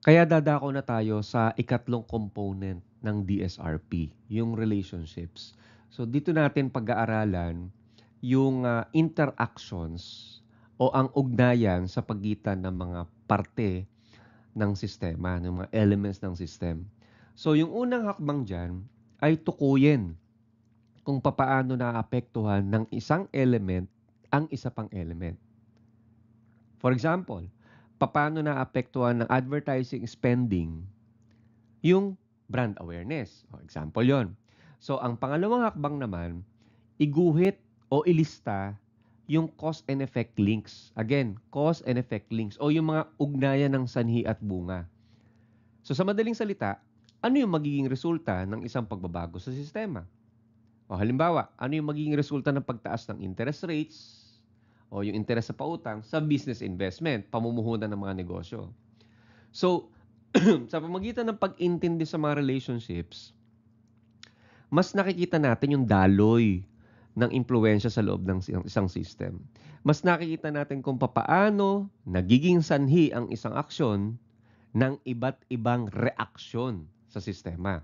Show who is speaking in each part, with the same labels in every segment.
Speaker 1: Kaya dadako na tayo sa ikatlong component ng DSRP, yung relationships. So dito natin pag-aaralan yung interactions o ang ugnayan sa pagitan ng mga parte ng sistema, ng mga elements ng system. So yung unang hakbang dyan ay tukuyin kung papaano naapektuhan ng isang element ang isa pang element. For example, papaano naapektuhan ng advertising spending yung brand awareness. O, example yon. So, ang pangalawang hakbang naman, iguhit o ilista yung cause and effect links. Again, cause and effect links o yung mga ugnayan ng sanhi at bunga. So, sa madaling salita, ano yung magiging resulta ng isang pagbabago sa sistema? O halimbawa, ano yung magiging resulta ng pagtaas ng interest rates o yung interest sa pautang sa business investment, pamumuhunan ng mga negosyo. So, sa pamagitan ng pag-intindi sa mga relationships, mas nakikita natin yung daloy ng impluensya sa loob ng isang system. Mas nakikita natin kung papaano nagiging sanhi ang isang aksyon ng iba't ibang reaksyon sa sistema.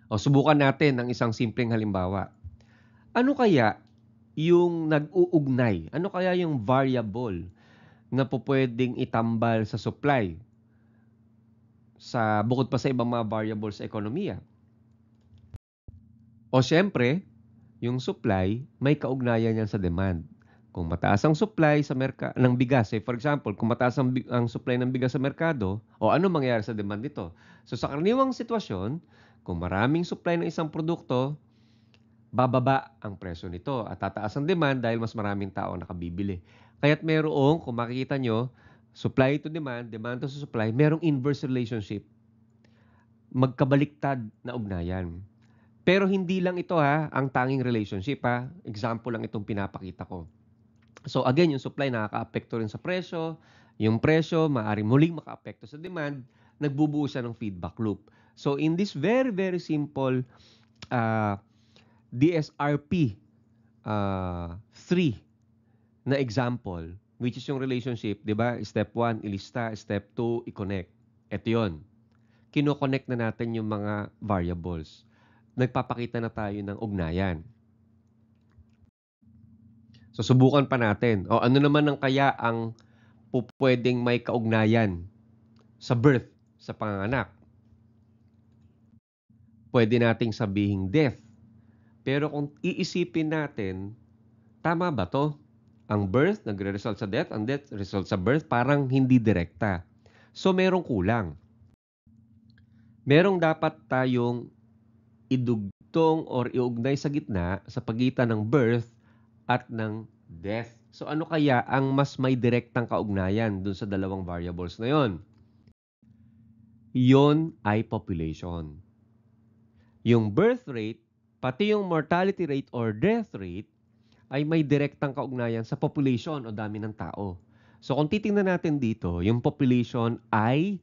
Speaker 1: O subukan natin ang isang simpleng halimbawa. Ano kaya yung nag-uugnay? Ano kaya yung variable na pupwedeng itambal sa supply sa bukod pa sa ibang mga variables sa ekonomiya? O siyempre, yung supply may kaugnayan yan sa demand. Kung mataas ang supply sa ng bigas, for example, kung mataas ang supply ng bigas sa merkado, o ano mangyayari sa demand nito? So sa karaniwang sitwasyon, kung maraming supply ng isang produkto, bababa ang presyo nito at tataas ang demand dahil mas maraming tao ang nakabibili. Kaya't merong, kung makikita nyo, supply to demand, demand to supply, merong inverse relationship. Magkabaliktad na ugnayan. Pero hindi lang ito ang tanging relationship Example lang itong pinapakita ko. So again, yung supply nakaka-apekto rin sa presyo. Yung presyo, maaaring muling maka-apekto sa demand. Nagbubuo siya ng feedback loop. So in this very, very simple DSRP 3 na example, which is yung relationship, di ba? Step 1, ilista. Step 2, i-connect. Ito yun. Kino-connect na natin yung mga variables. Nagpapakita na tayo ng ugnayan. So, subukan pa natin. O ano naman ang kaya ang pwedeng may kaugnayan sa birth, sa panganganak? Pwede nating sabihin death. Pero kung iisipin natin, tama ba to? Ang birth nagre-result sa death, ang death result sa birth, parang hindi direkta. So, merong kulang. Merong dapat tayong idugtong or iugnay sa gitna sa pagitan ng birth at ng death. So ano kaya ang mas may direktang kaugnayan dun sa dalawang variables na yon? Yon ay population. Yung birth rate, pati yung mortality rate or death rate, ay may direktang kaugnayan sa population o dami ng tao. So kung titingnan natin dito, yung population ay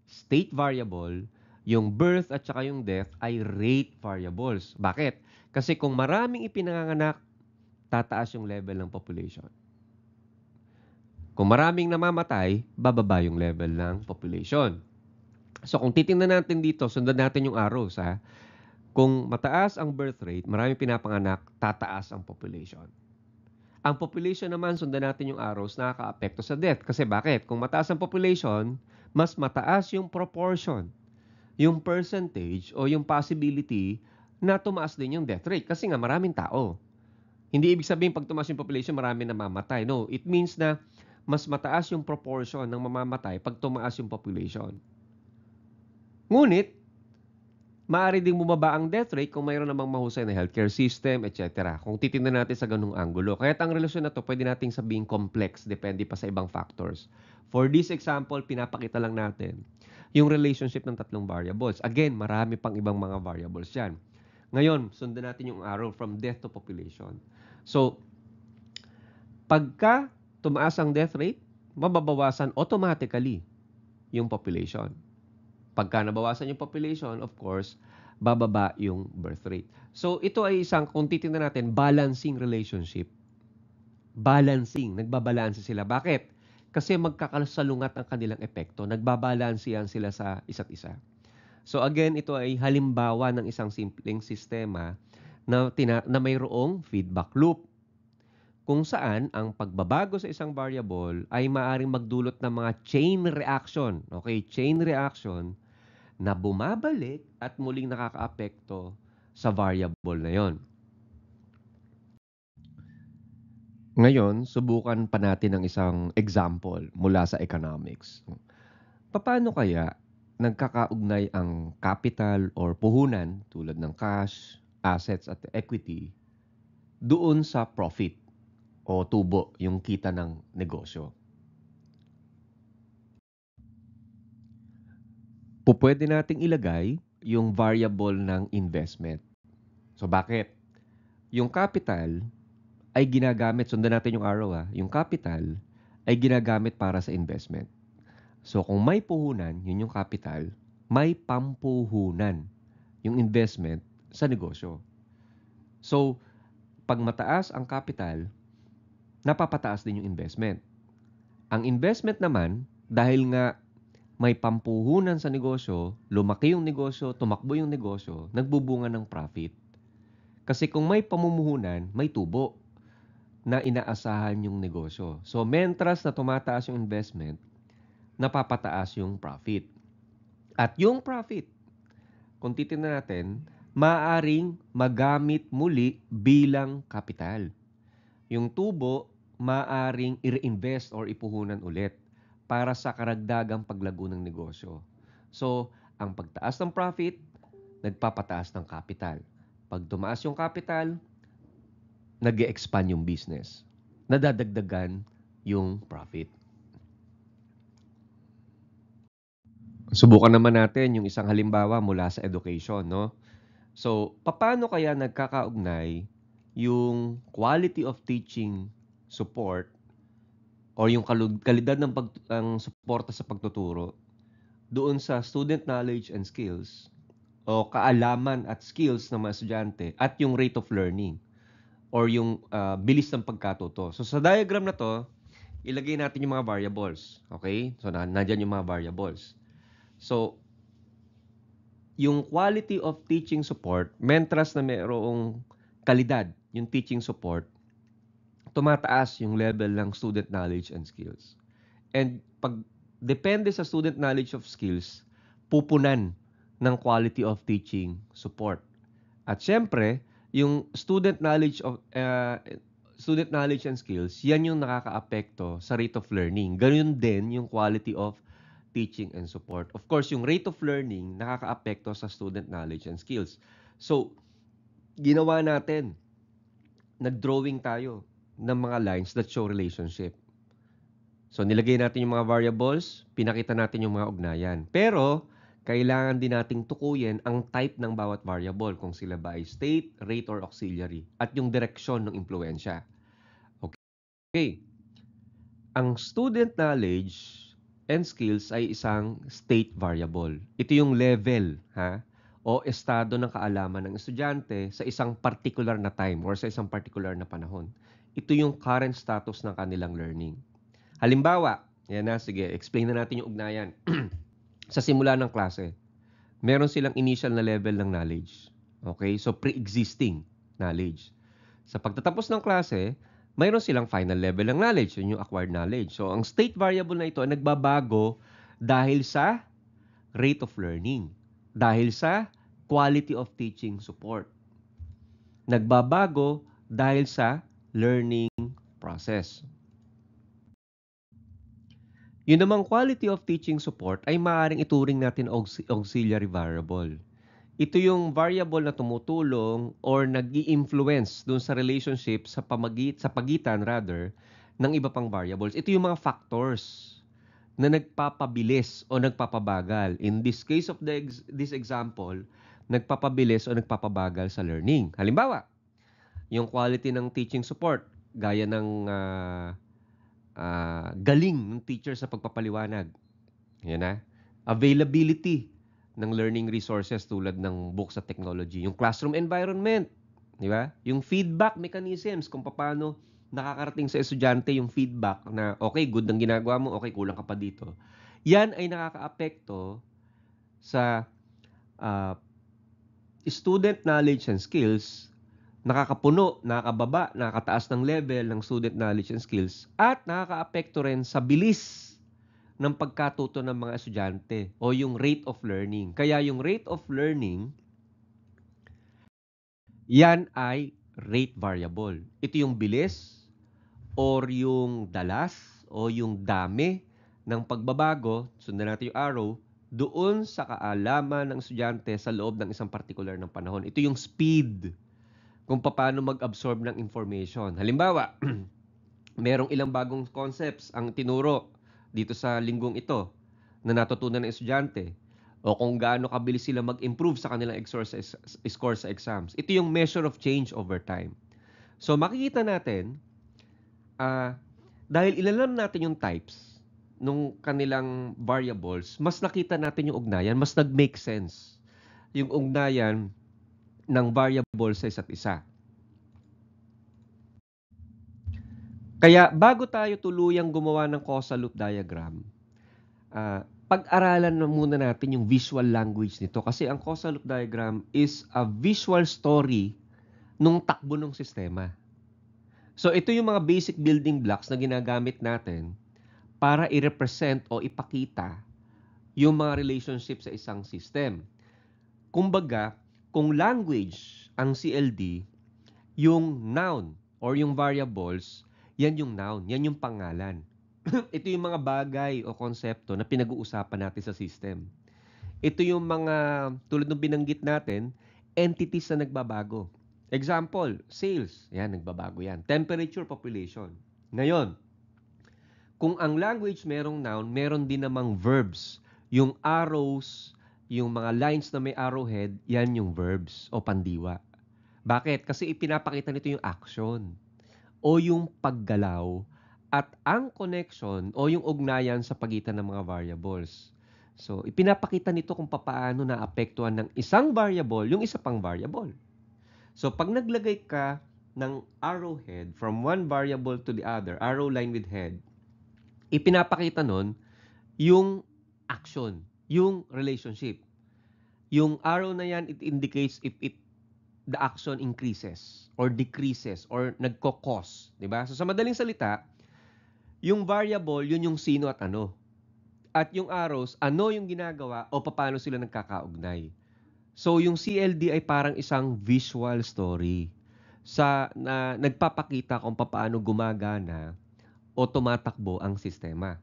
Speaker 1: state variable, yung birth at saka yung death ay rate variables. Bakit? Kasi kung maraming ipinanganak, tataas yung level ng population. Kung maraming namamatay, bababa yung level ng population. So kung titingnan natin dito, sundan natin yung arrows Kung mataas ang birth rate, maraming pinapanganak, tataas ang population. Ang population naman, sundan natin yung arrows, nakaka-apekto sa death. Kasi bakit? Kung mataas ang population, mas mataas yung proportion, yung percentage o yung possibility na tumaas din yung death rate. Kasi nga maraming tao. Hindi ibig sabihin pag tumaas yung population, marami namamatay. No, it means na mas mataas yung proportion ng mamamatay pag tumaas yung population. Ngunit, maaari ding bumaba ang death rate kung mayroon namang mahusay na healthcare system, etc. Kung titingnan natin sa ganung anggulo. Kaya ang relasyon na to pwede nating sabihin complex, depende pa sa ibang factors. For this example, pinapakita lang natin yung relationship ng tatlong variables. Again, marami pang ibang mga variables yan. Ngayon, sundan natin yung arrow from death to population. So, pagka tumaas ang death rate, mababawasan automatically yung population. Pagka nabawasan yung population, of course, bababa yung birth rate. So, ito ay isang, kung titingnan natin, balancing relationship. Balancing, nagbabalanse sila. Bakit? Kasi magkakasalungat ang kanilang epekto, nagbabalansehan sila sa isa't isa. So again, ito ay halimbawa ng isang simpleng sistema na mayroong feedback loop kung saan ang pagbabago sa isang variable ay maaaring magdulot ng mga chain reaction. Okay, chain reaction na bumabalik at muling nakakaapekto sa variable na yon. Ngayon, subukan pa natin ang isang example mula sa economics. Paano kaya nagkakaugnay ang capital or puhunan tulad ng cash, assets at equity doon sa profit o tubo, yung kita ng negosyo? Pupwede nating ilagay yung variable ng investment. So bakit? Yung capital ay ginagamit, sundan natin yung arrow yung capital ay ginagamit para sa investment. So kung may puhunan, yun yung capital, may pampuhunan, yung investment sa negosyo. So pag mataas ang capital, napapataas din yung investment. Ang investment naman, dahil nga may pampuhunan sa negosyo, lumaki yung negosyo, tumakbo yung negosyo, nagbubunga ng profit. Kasi kung may pamumuhunan, may tubo na inaasahan yung negosyo. So, mentras na tumataas yung investment, napapataas yung profit. At yung profit, kung titignan natin, maaaring magamit muli bilang kapital. Yung tubo, maaaring i-reinvest or ipuhunan ulit para sa karagdagang paglago ng negosyo. So, ang pagtaas ng profit, nagpapataas ng capital. Pag tumaas yung capital, nag-e-expand yung business. Nadadagdagan yung profit. Subukan naman natin yung isang halimbawa mula sa education, no? So, paano kaya nagkakaugnay yung quality of teaching support or yung kalidad ng suporta sa pagtuturo doon sa student knowledge and skills o kaalaman at skills ng mga estudyante at yung rate of learning or yung bilis ng pagkatuto. So sa diagram na to, ilagay natin yung mga variables. Okay? So nandyan yung mga variables. So yung quality of teaching support, mentras na mayroong kalidad yung teaching support, tumataas yung level ng student knowledge and skills. And pag depende sa student knowledge of skills, pupunan ng quality of teaching support. At syempre, yung student knowledge and skills, yan yung nakakaapekto sa rate of learning. Ganun din yung quality of teaching and support. Of course, yung rate of learning nakakaapekto sa student knowledge and skills. So, ginawa natin, nag-drawing tayo ng mga lines that show relationship. So, nilagay natin yung mga variables, pinakita natin yung mga ugnayan. Pero, kailangan din nating tukuyin ang type ng bawat variable, kung sila ba ay state, rate, or auxiliary, at yung direksyon ng impluensya. Okay. Ang student knowledge and skills ay isang state variable. Ito yung level, o estado ng kaalaman ng estudyante sa isang particular na time or sa isang particular na panahon. Ito yung current status ng kanilang learning. Halimbawa, yan na, sige, explain na natin yung ugnayan. Sa simula ng klase, meron silang initial na level ng knowledge. Okay? So, pre-existing knowledge. Sa pagtatapos ng klase, mayroon silang final level ng knowledge. Yun yung acquired knowledge. So, ang state variable na ito ay nagbabago dahil sa rate of learning. Dahil sa quality of teaching support. Nagbabago dahil sa learning process. Yun namang quality of teaching support ay maaaring ituring natin auxiliary variable. Ito yung variable na tumutulong or nag-i-influence dun sa relationship sa pagitan ng iba pang variables. Ito yung mga factors na nagpapabilis o nagpapabagal. In this case of this example, nagpapabilis o nagpapabagal sa learning. Halimbawa, yung quality ng teaching support, gaya ng galing ng teacher sa pagpapaliwanag. Yan na. Availability ng learning resources tulad ng books at technology. Yung classroom environment, di ba? Yung feedback mechanisms kung paano nakakarating sa estudyante yung feedback na, okay, good ang ginagawa mo, okay, kulang ka pa dito. Yan ay nakakaapekto sa student knowledge and skills, nakakapuno, nakakababa, nakakataas ng level ng student knowledge and skills, at nakakaapekto rin sa bilis ng pagkatuto ng mga estudyante o yung rate of learning. Kaya yung rate of learning, yan ay rate variable. Ito yung bilis or yung dalas o yung dami ng pagbabago, sundan natin yung arrow, doon sa kaalaman ng estudyante sa loob ng isang particular ng panahon. Ito yung speed kung paano mag-absorb ng information. Halimbawa, merong ilang bagong concepts ang tinuro dito sa linggong ito na natutunan ng estudyante o kung gaano kabilis sila mag-improve sa kanilang score sa exams. Ito yung measure of change over time. So makikita natin, dahil ilalam natin yung types nung kanilang variables, mas nakita natin yung ugnayan, mas nag-make sense yung ugnayan ng variable sa isa't isa. Kaya bago tayo tuluyang gumawa ng causal loop diagram, pag-aralan na muna natin yung visual language nito kasi ang causal loop diagram is a visual story nung takbo ng sistema. So ito yung mga basic building blocks na ginagamit natin para i-represent o ipakita yung mga relationship sa isang system. Kumbaga, kung language ang CLD, yung noun or yung variables, yan yung noun, yan yung pangalan. Ito yung mga bagay o konsepto na pinag-uusapan natin sa system. Ito yung mga, tulad ng binanggit natin, entities na nagbabago. Example, sales, yan, nagbabago yan. Temperature, population. Ngayon, kung ang language merong noun, meron din namang verbs. Yung arrows, yung mga lines na may arrowhead, yan yung verbs o pandiwa. Bakit? Kasi ipinapakita nito yung action o yung paggalaw at ang connection o yung ugnayan sa pagitan ng mga variables. So, ipinapakita nito kung paano naapektuhan ng isang variable yung isa pang variable. So, pag naglagay ka ng arrowhead from one variable to the other, arrow line with head, ipinapakita nun yung action, yung relationship. Yung arrow na yan, it indicates if the action increases or decreases or nagko-cause, di ba? So sa madaling salita, yung variable, yun yung sino at ano. At yung arrows, ano yung ginagawa o paano sila nagkakaugnay. So yung CLD ay parang isang visual story na nagpapakita kung paano gumagana o tumatakbo ang sistema.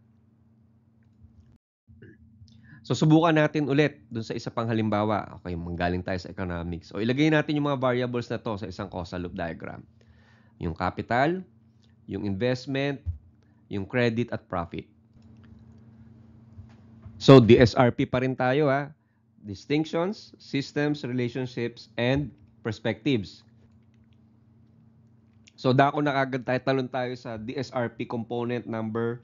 Speaker 1: So subukan natin ulit dun sa isa pang halimbawa. Okay, manggaling tayo sa economics. O ilagay natin yung mga variables na to sa isang causal loop diagram. Yung capital, yung investment, yung credit at profit. So DSRP pa rin tayo ha. Distinctions, systems, relationships, and perspectives. So dako na kagad talon tayo sa DSRP component number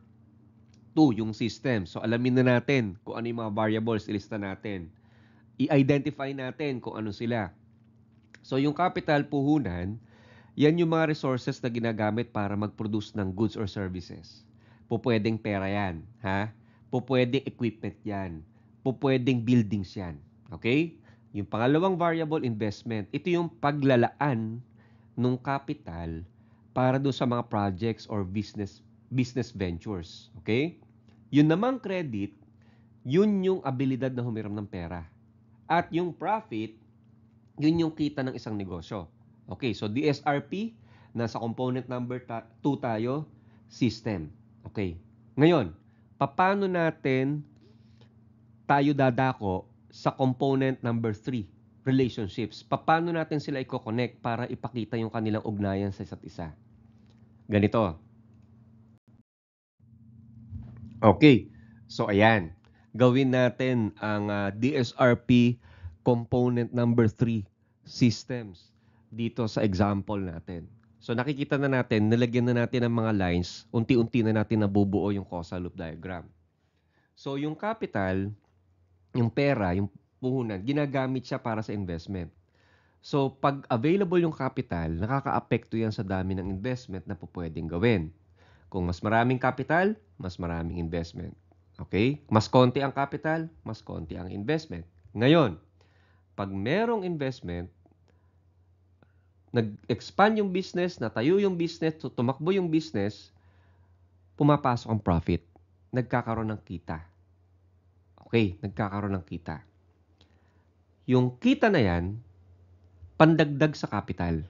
Speaker 1: 2, yung system. So alamin na natin kung ano yung mga variables, ilista natin. I-identify natin kung ano sila. So yung capital, puhunan, yan yung mga resources na ginagamit para mag-produce ng goods or services. Pupwedeng pera yan, ha? Pupwedeng equipment yan. Pupwedeng buildings yan. Okay? Yung pangalawang variable, investment. Ito yung paglalaan ng capital para do sa mga projects or business ventures. Okay? Yun namang credit, yun yung abilidad na humiram ng pera. At yung profit, yun yung kita ng isang negosyo. Okay, so DSRP, nasa component number 2 tayo, system. Okay. Ngayon, paano natin tayo dadako sa component number 3, relationships? Paano natin sila i-connect para ipakita yung kanilang ugnayan sa isa't isa? Ganito. Okay. So, ayan. Gawin natin ang DSRP component number 3, systems, dito sa example natin. So, nakikita na natin, nilagyan na natin ng mga lines, unti-unti na natin nabubuo yung causal loop diagram. So, yung capital, yung pera, yung puhunan, ginagamit siya para sa investment. So, pag available yung capital, nakakaapekto yan sa dami ng investment na pupwedeng gawin. Kung mas maraming capital, mas maraming investment. Okay? Mas konti ang capital, mas konti ang investment. Ngayon, pag merong investment, nag-expand yung business, natayo yung business, tumakbo yung business, pumapasok ang profit. Nagkakaroon ng kita. Okay, nagkakaroon ng kita. Yung kita na yan, pandagdag sa capital.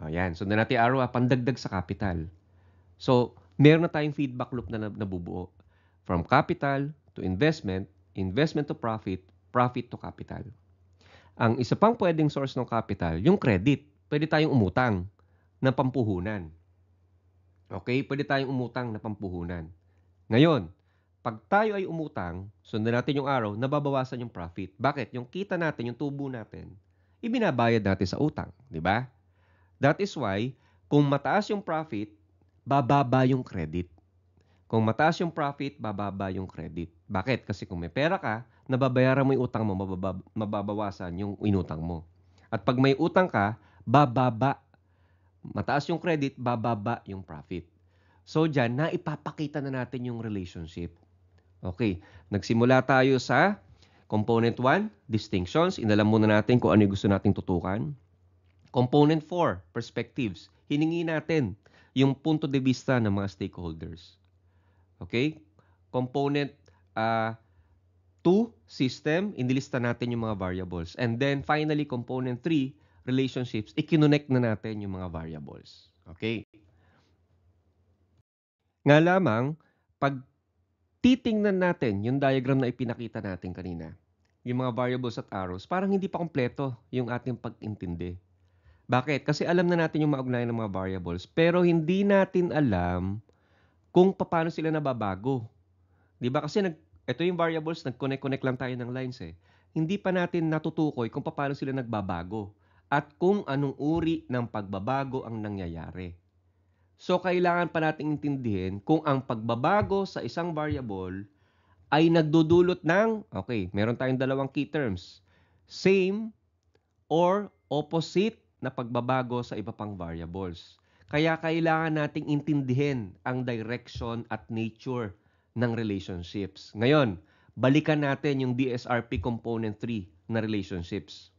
Speaker 1: Ayan, sundan natin araw, pandagdag sa capital. So, meron na tayong feedback loop na nabubuo. From capital to investment, investment to profit, profit to capital. Ang isa pang pwedeng source ng capital, yung credit. Pwede tayong umutang ng pampuhunan. Okay? Pwede tayong umutang na pampuhunan. Ngayon, pag tayo ay umutang, sundan natin yung araw, nababawasan yung profit. Bakit? Yung kita natin, yung tubo natin, ibinabayad natin sa utang. Di ba? That is why, kung mataas yung profit, bababa yung credit. Kung mataas yung profit, bababa yung credit. Bakit? Kasi kung may pera ka, nababayaran mo yung utang mo, mababawasan yung inutang mo. At pag may utang ka, bababa. Mataas yung credit, bababa yung profit. So dyan, naipapakita na natin yung relationship. Okay, nagsimula tayo sa component 1, distinctions. Inalam muna natin kung ano yung gusto nating tutukan. Component 4, perspectives. Hiningi natin yung punto de vista ng mga stakeholders. Okay? Component 2, system. Inilista natin yung mga variables. And then finally, component 3, relationships. Ikinonect na natin yung mga variables. Okay? Nga lamang, pag titingnan natin yung diagram na ipinakita natin kanina, yung mga variables at arrows, parang hindi pa kompleto yung ating pag-intindi. Bakit? Kasi alam na natin yung maugnayan ng mga variables, pero hindi natin alam kung paano sila nababago. 'Di ba? Kasi ito yung variables, nag-connect lang tayo ng lines eh. Hindi pa natin natutukoy kung paano sila nagbabago at kung anong uri ng pagbabago ang nangyayari. So, kailangan pa nating intindihin kung ang pagbabago sa isang variable ay nagdudulot ng, okay, meron tayong dalawang key terms, same or opposite na pagbabago sa iba pang variables. Kaya kailangan nating intindihin ang direction at nature ng relationships. Ngayon, balikan natin yung DSRP component 3 na relationships.